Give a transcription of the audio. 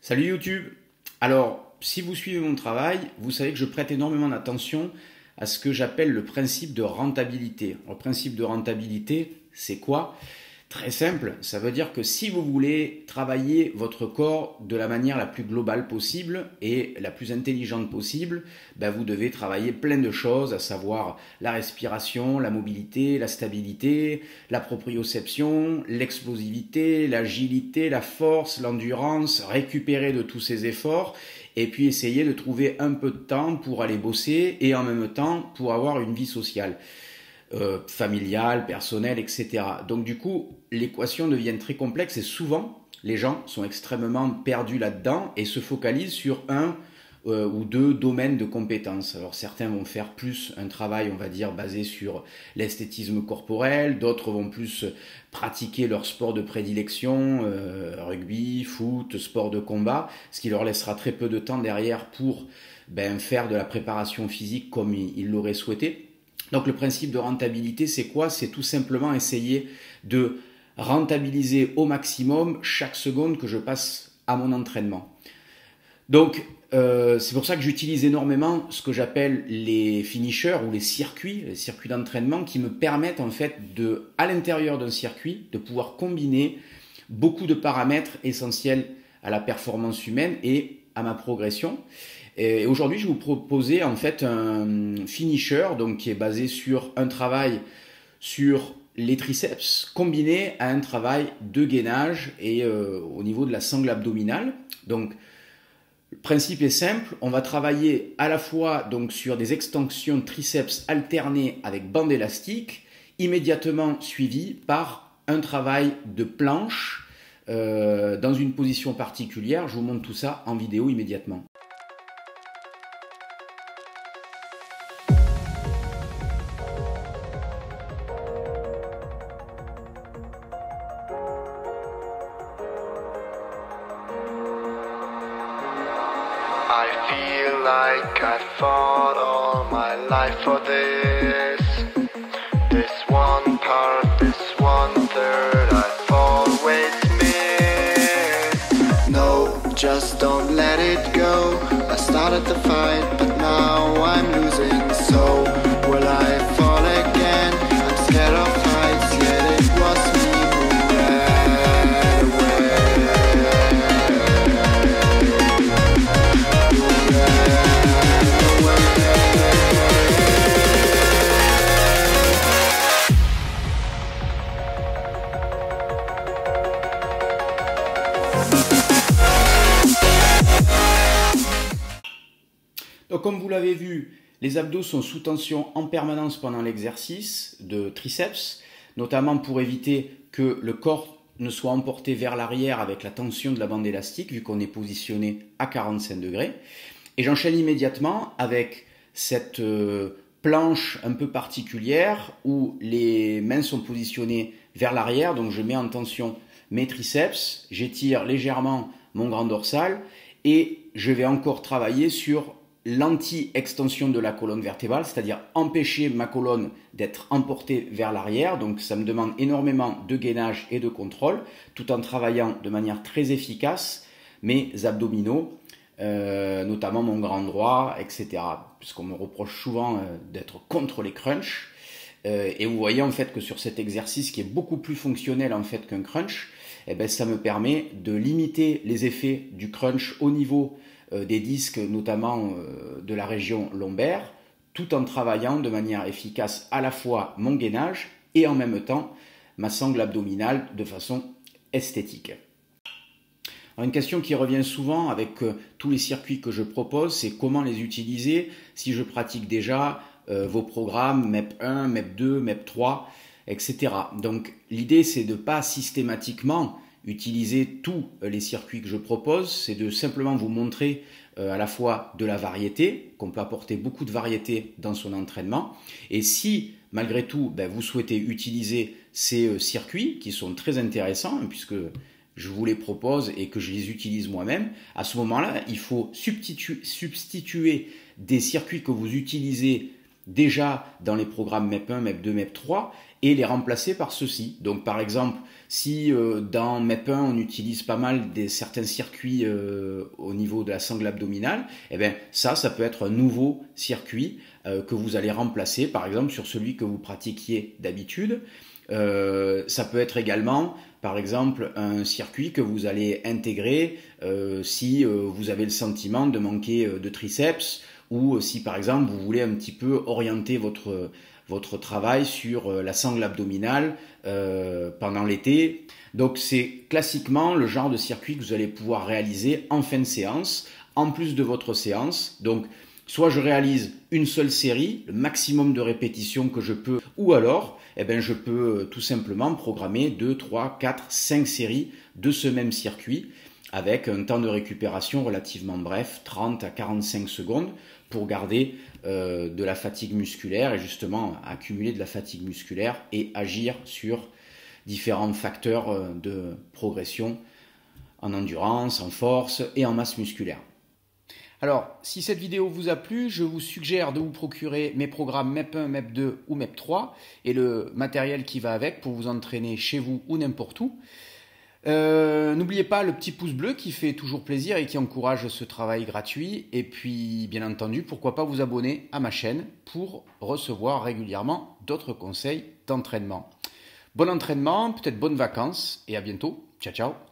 Salut YouTube! Alors, si vous suivez mon travail, vous savez que je prête énormément d'attention à ce que j'appelle le principe de rentabilité. Le principe de rentabilité, c'est quoi? Très simple, ça veut dire que si vous voulez travailler votre corps de la manière la plus globale possible et la plus intelligente possible, vous devez travailler plein de choses, à savoir la respiration, la mobilité, la stabilité, la proprioception, l'explosivité, l'agilité, la force, l'endurance, récupérer de tous ces efforts et puis essayer de trouver un peu de temps pour aller bosser et en même temps pour avoir une vie sociale. Familiale, personnelle, etc. Donc du coup, l'équation devient très complexe et souvent, les gens sont extrêmement perdus là-dedans et se focalisent sur un ou deux domaines de compétences. Alors certains vont faire plus un travail, on va dire, basé sur l'esthétisme corporel, d'autres vont plus pratiquer leur sport de prédilection, rugby, foot, sport de combat, ce qui leur laissera très peu de temps derrière pour faire de la préparation physique comme ils l'auraient souhaité. Donc le principe de rentabilité, c'est quoi? C'est tout simplement essayer de rentabiliser au maximum chaque seconde que je passe à mon entraînement. Donc c'est pour ça que j'utilise énormément ce que j'appelle les finishers ou les circuits d'entraînement qui me permettent en fait à l'intérieur d'un circuit, de pouvoir combiner beaucoup de paramètres essentiels à la performance humaine et à ma progression. Et aujourd'hui, je vais vous proposer en fait un finisher donc, qui est basé sur un travail sur les triceps combiné à un travail de gainage et au niveau de la sangle abdominale. Donc, le principe est simple, on va travailler à la fois donc, sur des extensions de triceps alternées avec bande élastique, immédiatement suivi par un travail de planche dans une position particulière. Je vous montre tout ça en vidéo immédiatement. I feel like I fought all my life for this. This one part, this one third, I've always missed. No, just don't let it go. I started the fight, but now I'm losing. So, will I fall again? I'm scared of heights, yet it was me who ran away. Donc comme vous l'avez vu, les abdos sont sous tension en permanence pendant l'exercice de triceps, notamment pour éviter que le corps ne soit emporté vers l'arrière avec la tension de la bande élastique, vu qu'on est positionné à 45 degrés. Et j'enchaîne immédiatement avec cette planche un peu particulière où les mains sont positionnées vers l'arrière, donc je mets en tension mes triceps, j'étire légèrement mon grand dorsal et je vais encore travailler sur l'anti-extension de la colonne vertébrale, c'est-à-dire empêcher ma colonne d'être emportée vers l'arrière. Donc ça me demande énormément de gainage et de contrôle, tout en travaillant de manière très efficace mes abdominaux, notamment mon grand droit, etc. Puisqu'on me reproche souvent d'être contre les crunchs. Et vous voyez en fait que sur cet exercice qui est beaucoup plus fonctionnel en fait qu'un crunch, ça me permet de limiter les effets du crunch au niveau des disques, notamment de la région lombaire, tout en travaillant de manière efficace à la fois mon gainage et en même temps ma sangle abdominale de façon esthétique. Alors une question qui revient souvent avec tous les circuits que je propose, c'est comment les utiliser si je pratique déjà vos programmes MEP 1, MEP 2, MEP 3, etc. Donc l'idée c'est de ne pas systématiquement utiliser tous les circuits que je propose, c'est de simplement vous montrer à la fois de la variété, qu'on peut apporter beaucoup de variété dans son entraînement. Et si, malgré tout, vous souhaitez utiliser ces circuits qui sont très intéressants, puisque je vous les propose et que je les utilise moi-même, à ce moment-là, il faut substituer des circuits que vous utilisez déjà dans les programmes MEP1, MEP2, MEP3 et les remplacer par ceux-ci. Donc par exemple, si dans MEP1 on utilise pas mal certains circuits au niveau de la sangle abdominale, eh bien ça peut être un nouveau circuit que vous allez remplacer par exemple sur celui que vous pratiquiez d'habitude. Ça peut être également, par exemple, un circuit que vous allez intégrer si vous avez le sentiment de manquer de triceps ou si, par exemple, vous voulez un petit peu orienter votre travail sur la sangle abdominale pendant l'été. Donc, c'est classiquement le genre de circuit que vous allez pouvoir réaliser en fin de séance, en plus de votre séance. Donc, soit je réalise une seule série, le maximum de répétitions que je peux, ou alors je peux tout simplement programmer 2, 3, 4, 5 séries de ce même circuit avec un temps de récupération relativement bref, 30 à 45 secondes, pour garder de la fatigue musculaire et justement accumuler de la fatigue musculaire et agir sur différents facteurs de progression en endurance, en force et en masse musculaire. Alors, si cette vidéo vous a plu, je vous suggère de vous procurer mes programmes MEP1, MEP2 ou MEP3 et le matériel qui va avec pour vous entraîner chez vous ou n'importe où. N'oubliez pas le petit pouce bleu qui fait toujours plaisir et qui encourage ce travail gratuit. Et puis, bien entendu, pourquoi pas vous abonner à ma chaîne pour recevoir régulièrement d'autres conseils d'entraînement. Bon entraînement, peut-être bonnes vacances et à bientôt. Ciao, ciao.